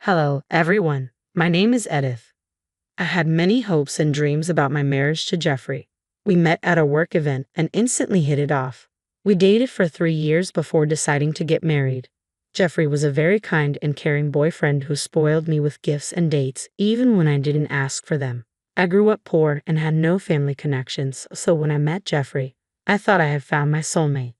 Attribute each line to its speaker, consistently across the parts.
Speaker 1: Hello, everyone. My name is Edith. I had many hopes and dreams about my marriage to Jeffrey. We met at a work event and instantly hit it off. We dated for 3 years before deciding to get married. Jeffrey was a very kind and caring boyfriend who spoiled me with gifts and dates, even when I didn't ask for them. I grew up poor and had no family connections, so when I met Jeffrey, I thought I had found my soulmate.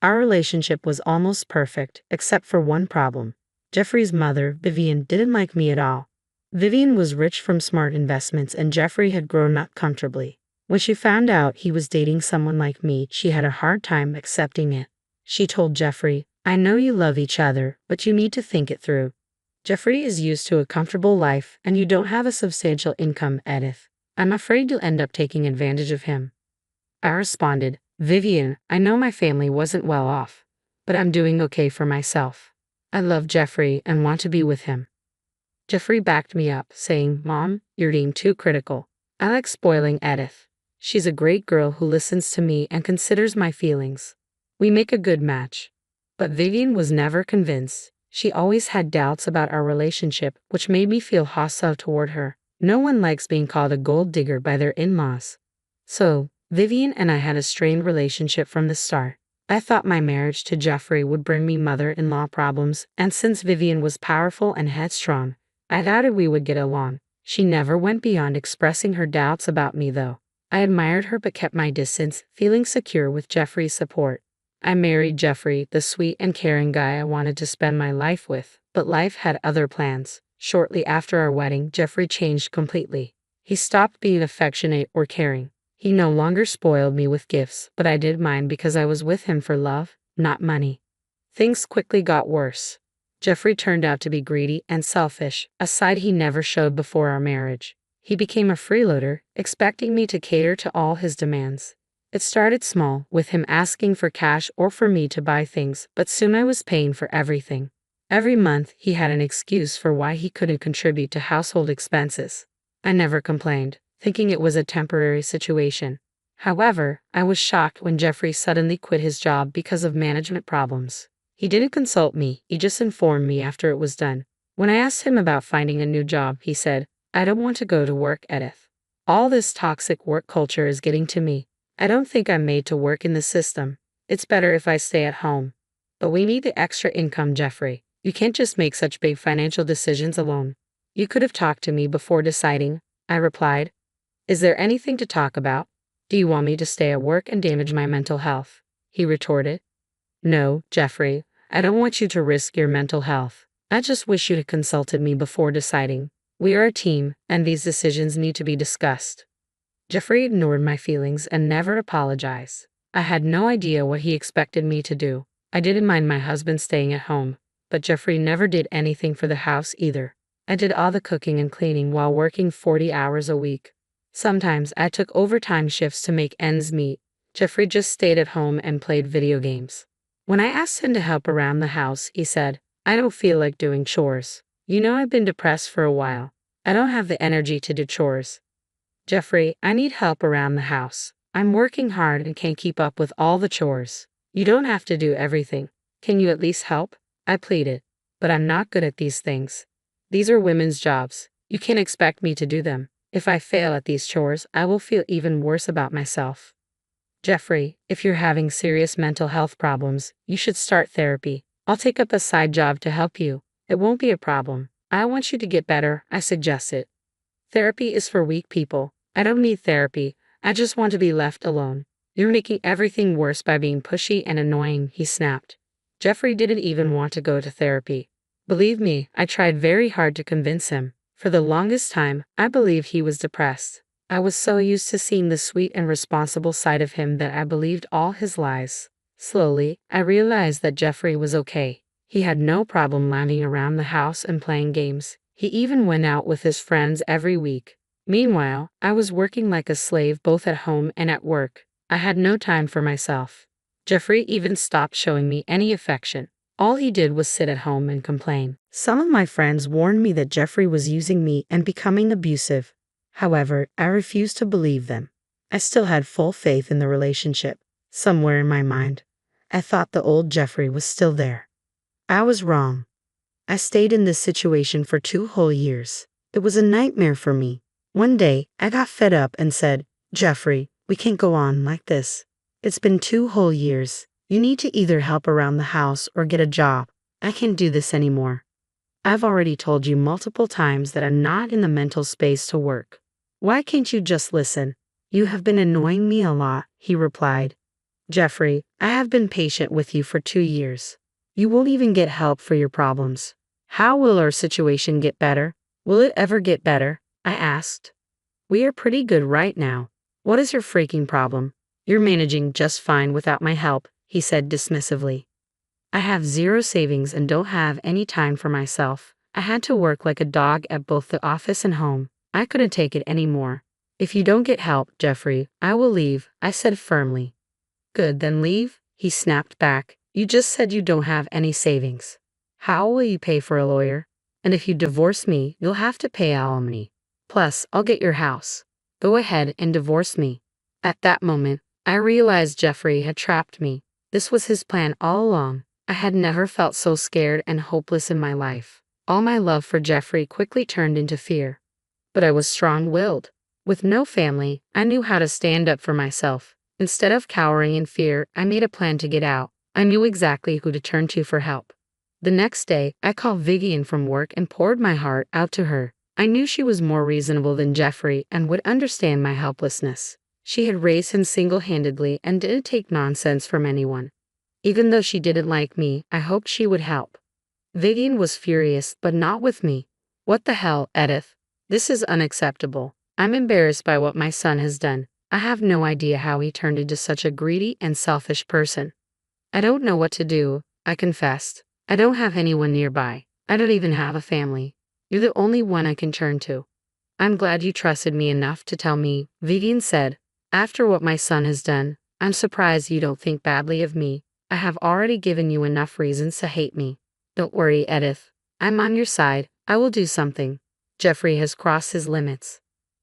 Speaker 1: Our relationship was almost perfect, except for one problem. Jeffrey's mother, Vivian, didn't like me at all. Vivian was rich from smart investments and Jeffrey had grown up comfortably. When she found out he was dating someone like me, she had a hard time accepting it. She told Jeffrey, "I know you love each other, but you need to think it through. Jeffrey is used to a comfortable life and you don't have a substantial income, Edith. I'm afraid you'll end up taking advantage of him." I responded, "Vivian, I know my family wasn't well off, but I'm doing okay for myself. I love Jeffrey and want to be with him." Jeffrey backed me up, saying, "Mom, you're being too critical. I like spoiling Edith. She's a great girl who listens to me and considers my feelings. We make a good match." But Vivian was never convinced. She always had doubts about our relationship, which made me feel hostile toward her. No one likes being called a gold digger by their in-laws. So, Vivian and I had a strained relationship from the start. I thought my marriage to Jeffrey would bring me mother-in-law problems, and since Vivian was powerful and headstrong, I doubted we would get along. She never went beyond expressing her doubts about me though. I admired her but kept my distance, feeling secure with Jeffrey's support. I married Jeffrey, the sweet and caring guy I wanted to spend my life with, but life had other plans. Shortly after our wedding, Jeffrey changed completely. He stopped being affectionate or caring. He no longer spoiled me with gifts, but I did mine because I was with him for love, not money. Things quickly got worse. Jeffrey turned out to be greedy and selfish, a side he never showed before our marriage. He became a freeloader, expecting me to cater to all his demands. It started small, with him asking for cash or for me to buy things, but soon I was paying for everything. Every month, he had an excuse for why he couldn't contribute to household expenses. I never complained, thinking it was a temporary situation. However, I was shocked when Jeffrey suddenly quit his job because of management problems. He didn't consult me, he just informed me after it was done. When I asked him about finding a new job, he said, "I don't want to go to work, Edith. All this toxic work culture is getting to me. I don't think I'm made to work in the system. It's better if I stay at home." "But we need the extra income, Jeffrey. You can't just make such big financial decisions alone." "You could have talked to me before deciding," I replied. "Is there anything to talk about? Do you want me to stay at work and damage my mental health?" he retorted. "No, Jeffrey, I don't want you to risk your mental health. I just wish you had consulted me before deciding. We are a team, and these decisions need to be discussed." Jeffrey ignored my feelings and never apologized. I had no idea what he expected me to do. I didn't mind my husband staying at home, but Jeffrey never did anything for the house either. I did all the cooking and cleaning while working 40 hours a week. Sometimes I took overtime shifts to make ends meet. Jeffrey just stayed at home and played video games. When I asked him to help around the house, he said, "I don't feel like doing chores. You know, I've been depressed for a while. I don't have the energy to do chores." "Jeffrey, I need help around the house. I'm working hard and can't keep up with all the chores. You don't have to do everything. Can you at least help?" I pleaded. "But I'm not good at these things. These are women's jobs. You can't expect me to do them. If I fail at these chores, I will feel even worse about myself." "Jeffrey, if you're having serious mental health problems, you should start therapy. I'll take up a side job to help you. It won't be a problem. I want you to get better," I suggested. "Therapy is for weak people. I don't need therapy. I just want to be left alone." "You're making everything worse by being pushy and annoying," he snapped. Jeffrey didn't even want to go to therapy. Believe me, I tried very hard to convince him. For the longest time, I believed he was depressed. I was so used to seeing the sweet and responsible side of him that I believed all his lies. Slowly, I realized that Jeffrey was okay. He had no problem lounging around the house and playing games. He even went out with his friends every week. Meanwhile, I was working like a slave both at home and at work. I had no time for myself. Jeffrey even stopped showing me any affection. All he did was sit at home and complain. Some of my friends warned me that Jeffrey was using me and becoming abusive. However, I refused to believe them. I still had full faith in the relationship. Somewhere in my mind, I thought the old Jeffrey was still there. I was wrong. I stayed in this situation for 2 whole years. It was a nightmare for me. One day, I got fed up and said, Jeffrey, we can't go on like this. It's been 2 whole years. You need to either help around the house or get a job. I can't do this anymore. I've already told you multiple times that I'm not in the mental space to work. Why can't you just listen? You have been annoying me a lot, he replied. Jeffrey, I have been patient with you for 2 years. You won't even get help for your problems. How will our situation get better? Will it ever get better? I asked. We are pretty good right now. What is your freaking problem? You're managing just fine without my help, he said dismissively. I have zero savings and don't have any time for myself. I had to work like a dog at both the office and home. I couldn't take it anymore. If you don't get help, Jeffrey, I will leave, I said firmly. Good, then leave, he snapped back. You just said you don't have any savings. How will you pay for a lawyer? And if you divorce me, you'll have to pay alimony. Plus, I'll get your house. Go ahead and divorce me. At that moment, I realized Jeffrey had trapped me. This was his plan all along. I had never felt so scared and hopeless in my life. All my love for Jeffrey quickly turned into fear. But I was strong-willed. With no family, I knew how to stand up for myself. Instead of cowering in fear, I made a plan to get out. I knew exactly who to turn to for help. The next day, I called Vivian from work and poured my heart out to her. I knew she was more reasonable than Jeffrey and would understand my helplessness. She had raised him single-handedly and didn't take nonsense from anyone. Even though she didn't like me, I hoped she would help. Vivian was furious, but not with me. What the hell, Edith? This is unacceptable. I'm embarrassed by what my son has done. I have no idea how he turned into such a greedy and selfish person. I don't know what to do, I confessed. I don't have anyone nearby. I don't even have a family. You're the only one I can turn to. I'm glad you trusted me enough to tell me, Vivian said. After what my son has done, I'm surprised you don't think badly of me. I have already given you enough reasons to hate me. Don't worry, Edith. I'm on your side. I will do something. Jeffrey has crossed his limits.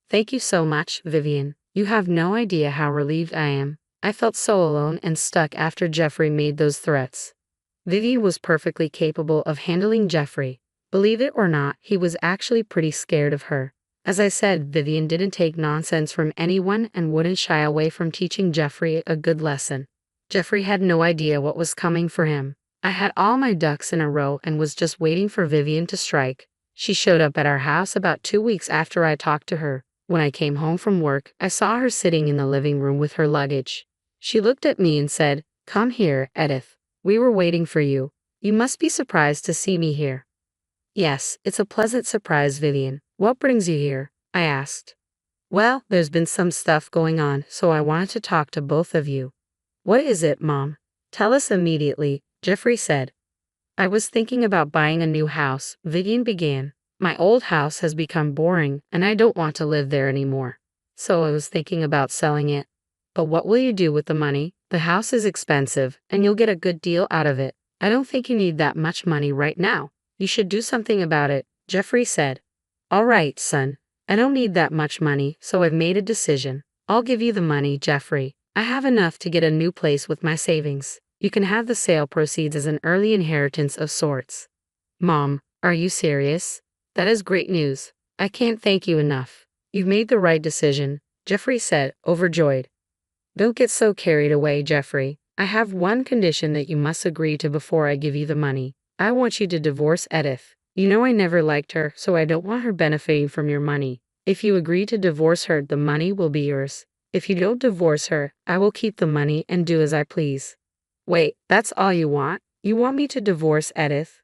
Speaker 1: Thank you so much, Vivian. You have no idea how relieved I am. I felt so alone and stuck after Jeffrey made those threats. Vivian was perfectly capable of handling Jeffrey. Believe it or not, he was actually pretty scared of her. As I said, Vivian didn't take nonsense from anyone and wouldn't shy away from teaching Jeffrey a good lesson. Jeffrey had no idea what was coming for him. I had all my ducks in a row and was just waiting for Vivian to strike. She showed up at our house about 2 weeks after I talked to her. When I came home from work, I saw her sitting in the living room with her luggage. She looked at me and said, "Come here, Edith. We were waiting for you. You must be surprised to see me here." "Yes, it's a pleasant surprise, Vivian. What brings you here?" I asked. "Well, there's been some stuff going on, so I wanted to talk to both of you." "What is it, Mom?" "Tell us immediately," Jeffrey said. "I was thinking about buying a new house," Vivian began. "My old house has become boring, and I don't want to live there anymore. So I was thinking about selling it." "But what will you do with the money? The house is expensive, and you'll get a good deal out of it. I don't think you need that much money right now. You should do something about it," Jeffrey said. "All right, son. I don't need that much money, so I've made a decision. I'll give you the money, Jeffrey. I have enough to get a new place with my savings. You can have the sale proceeds as an early inheritance of sorts." "Mom, are you serious? That is great news. I can't thank you enough. You've made the right decision," Jeffrey said, overjoyed. "Don't get so carried away, Jeffrey. I have one condition that you must agree to before I give you the money. I want you to divorce Edith. You know I never liked her, so I don't want her benefiting from your money. If you agree to divorce her, the money will be yours. If you don't divorce her, I will keep the money and do as I please." "Wait, that's all you want? You want me to divorce Edith?"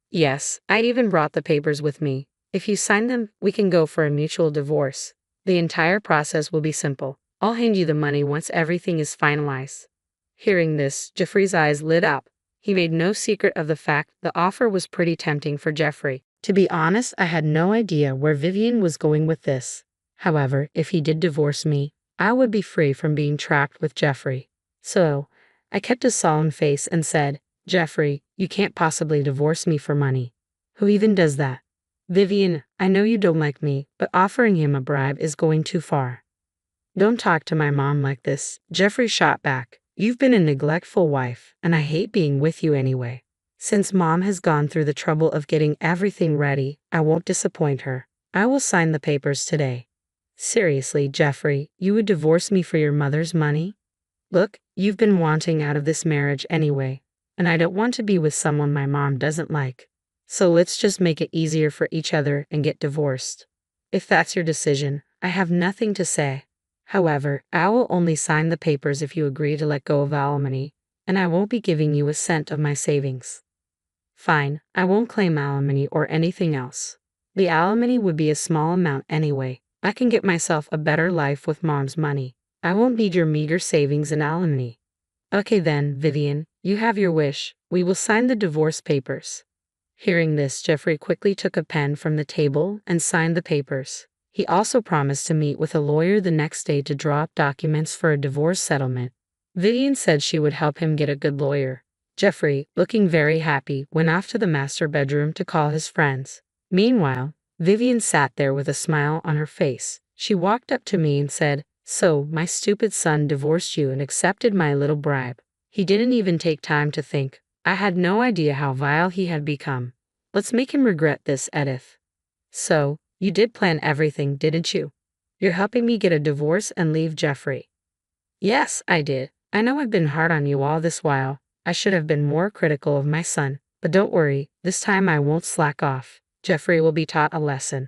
Speaker 1: "Yes, I even brought the papers with me. If you sign them, we can go for a mutual divorce. The entire process will be simple. I'll hand you the money once everything is finalized." Hearing this, Jeffrey's eyes lit up. He made no secret of the fact the offer was pretty tempting for Jeffrey. To be honest, I had no idea where Vivian was going with this. However, if he did divorce me, I would be free from being trapped with Jeffrey. So, I kept a solemn face and said, "Jeffrey, you can't possibly divorce me for money. Who even does that? Vivian, I know you don't like me, but offering him a bribe is going too far." "Don't talk to my mom like this," Jeffrey shot back. "You've been a neglectful wife, and I hate being with you anyway. Since Mom has gone through the trouble of getting everything ready, I won't disappoint her. I will sign the papers today. Seriously, Jeffrey, you would divorce me for your mother's money? Look, you've been wanting out of this marriage anyway, and I don't want to be with someone my mom doesn't like. So let's just make it easier for each other and get divorced. If that's your decision, I have nothing to say. However, I will only sign the papers if you agree to let go of alimony, and I won't be giving you a cent of my savings. Fine, I won't claim alimony or anything else. The alimony would be a small amount anyway. I can get myself a better life with Mom's money. I won't need your meager savings and alimony. Okay then, Vivian, you have your wish. We will sign the divorce papers. Hearing this, Jeffrey quickly took a pen from the table and signed the papers. He also promised to meet with a lawyer the next day to draw up documents for a divorce settlement. Vivian said she would help him get a good lawyer. Jeffrey, looking very happy, went off to the master bedroom to call his friends. Meanwhile, Vivian sat there with a smile on her face. She walked up to me and said, "So, my stupid son divorced you and accepted my little bribe. He didn't even take time to think. I had no idea how vile he had become. Let's make him regret this, Edith." "So, you did plan everything, didn't you? You're helping me get a divorce and leave Jeffrey." "Yes, I did. I know I've been hard on you all this while. I should have been more critical of my son. But don't worry, this time I won't slack off. Jeffrey will be taught a lesson."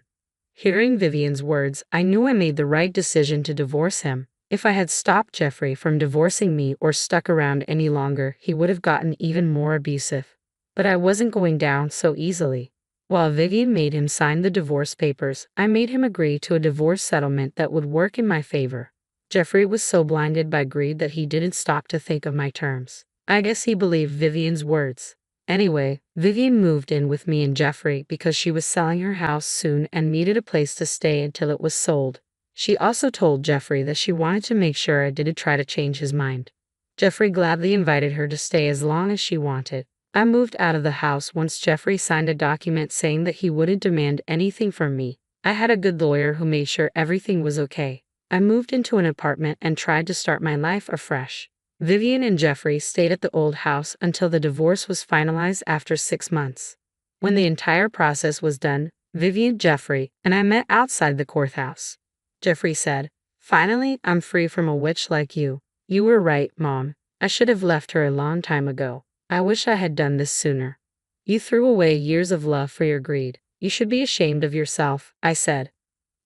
Speaker 1: Hearing Vivian's words, I knew I made the right decision to divorce him. If I had stopped Jeffrey from divorcing me or stuck around any longer, he would have gotten even more abusive. But I wasn't going down so easily. While Vivian made him sign the divorce papers, I made him agree to a divorce settlement that would work in my favor. Jeffrey was so blinded by greed that he didn't stop to think of my terms. I guess he believed Vivian's words. Anyway, Vivian moved in with me and Jeffrey because she was selling her house soon and needed a place to stay until it was sold. She also told Jeffrey that she wanted to make sure I didn't try to change his mind. Jeffrey gladly invited her to stay as long as she wanted. I moved out of the house once Jeffrey signed a document saying that he wouldn't demand anything from me. I had a good lawyer who made sure everything was okay. I moved into an apartment and tried to start my life afresh. Vivian and Jeffrey stayed at the old house until the divorce was finalized after 6 months. When the entire process was done, Vivian, Jeffrey, and I met outside the courthouse. Jeffrey said, "Finally, I'm free from a witch like you. You were right, Mom. I should have left her a long time ago. I wish I had done this sooner. You threw away years of love for your greed. You should be ashamed of yourself," I said.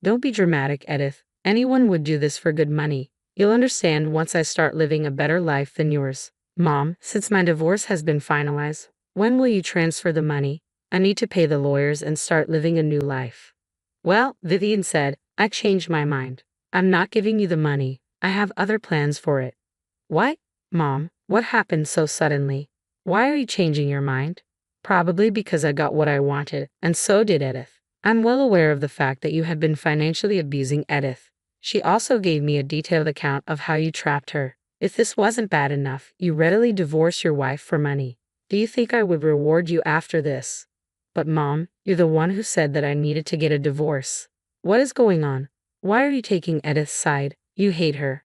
Speaker 1: "Don't be dramatic, Edith. Anyone would do this for good money. You'll understand once I start living a better life than yours." "Mom, since my divorce has been finalized, when will you transfer the money? I need to pay the lawyers and start living a new life." "Well," Vivian said, "I changed my mind. I'm not giving you the money. I have other plans for it." "What? Mom, what happened so suddenly? Why are you changing your mind?" "Probably because I got what I wanted, and so did Edith. I'm well aware of the fact that you have been financially abusing Edith. She also gave me a detailed account of how you trapped her. If this wasn't bad enough, you readily divorce your wife for money. Do you think I would reward you after this?" "But Mom, you're the one who said that I needed to get a divorce. What is going on? Why are you taking Edith's side? You hate her."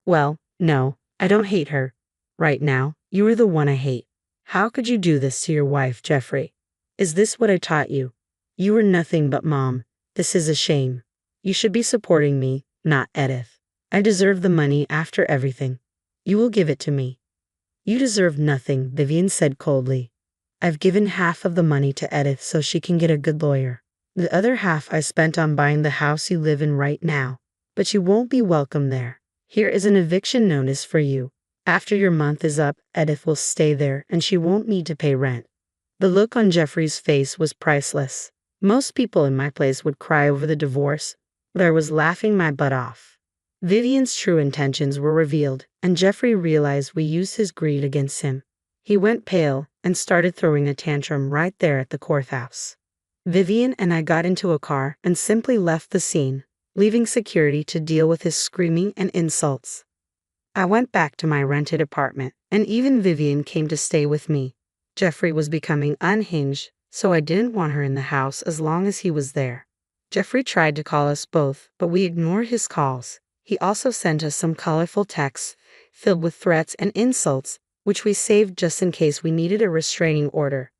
Speaker 1: "Well, no, I don't hate her. Right now, you are the one I hate. How could you do this to your wife, Jeffrey? Is this what I taught you? You were nothing but Mom. This is a shame. You should be supporting me, not Edith. I deserve the money after everything. You will give it to me." "You deserve nothing," Vivian said coldly. "I've given half of the money to Edith so she can get a good lawyer. The other half I spent on buying the house you live in right now. But you won't be welcome there. Here is an eviction notice for you. After your month is up, Edith will stay there and she won't need to pay rent." The look on Jeffrey's face was priceless. Most people in my place would cry over the divorce, but I was laughing my butt off. Vivian's true intentions were revealed, and Jeffrey realized we used his greed against him. He went pale and started throwing a tantrum right there at the courthouse. Vivian and I got into a car and simply left the scene, leaving security to deal with his screaming and insults. I went back to my rented apartment, and even Vivian came to stay with me. Jeffrey was becoming unhinged, so I didn't want her in the house as long as he was there. Jeffrey tried to call us both, but we ignored his calls. He also sent us some colorful texts filled with threats and insults, which we saved just in case we needed a restraining order.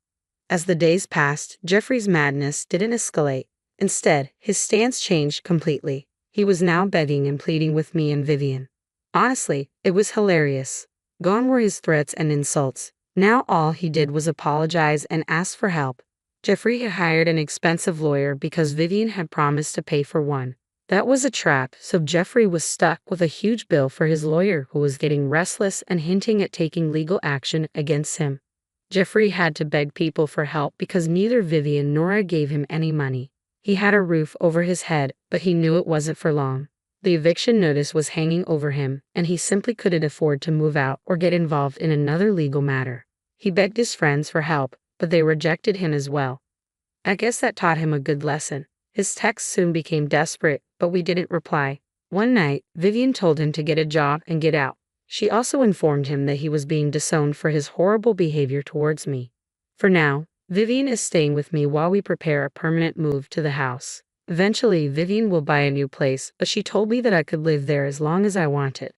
Speaker 1: As the days passed, Jeffrey's madness didn't escalate. Instead, his stance changed completely. He was now begging and pleading with me and Vivian. Honestly, it was hilarious. Gone were his threats and insults. Now all he did was apologize and ask for help. Jeffrey had hired an expensive lawyer because Vivian had promised to pay for one. That was a trap, so Jeffrey was stuck with a huge bill for his lawyer, who was getting restless and hinting at taking legal action against him. Jeffrey had to beg people for help because neither Vivian nor I gave him any money. He had a roof over his head, but he knew it wasn't for long. The eviction notice was hanging over him, and he simply couldn't afford to move out or get involved in another legal matter. He begged his friends for help, but they rejected him as well. I guess that taught him a good lesson. His texts soon became desperate, but we didn't reply. One night, Vivian told him to get a job and get out. She also informed him that he was being disowned for his horrible behavior towards me. For now, Vivian is staying with me while we prepare a permanent move to the house. Eventually, Vivian will buy a new place, but she told me that I could live there as long as I wanted.